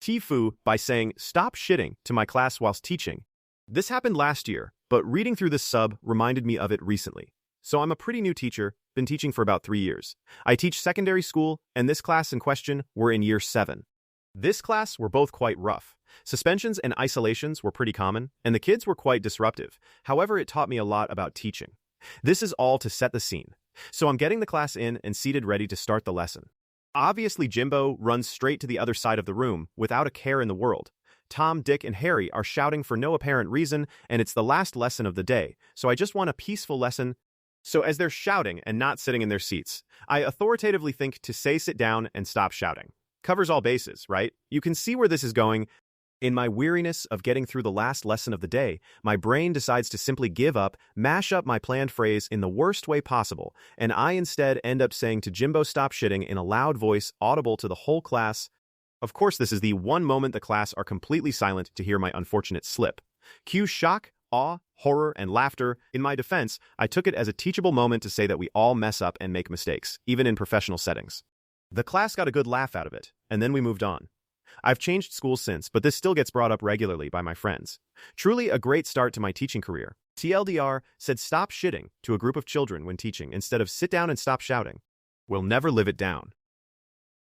TIFU by saying, "Stop shitting" to my class whilst teaching. This happened last year, but reading through this sub reminded me of it recently. So I'm a pretty new teacher, been teaching for about 3 years. I teach secondary school, and this class in question were in year 7. This class were both quite rough. Suspensions and isolations were pretty common, and the kids were quite disruptive. However, it taught me a lot about teaching. This is all to set the scene. So I'm getting the class in and seated ready to start the lesson. Obviously, Jimbo runs straight to the other side of the room without a care in the world. Tom, Dick, and Harry are shouting for no apparent reason, and it's the last lesson of the day, so I just want a peaceful lesson. So as they're shouting and not sitting in their seats, I authoritatively think to say sit down and stop shouting. Covers all bases, right? You can see where this is going. In my weariness of getting through the last lesson of the day, my brain decides to simply give up, mash up my planned phrase in the worst way possible, and I instead end up saying to Jimbo stop shitting in a loud voice audible to the whole class. Of course, this is the one moment the class are completely silent to hear my unfortunate slip. Cue shock, awe, horror, and laughter. In my defense, I took it as a teachable moment to say that we all mess up and make mistakes, even in professional settings. The class got a good laugh out of it, and then we moved on. I've changed schools since, but this still gets brought up regularly by my friends. Truly a great start to my teaching career. TLDR said stop shitting to a group of children when teaching instead of sit down and stop shouting. We'll never live it down.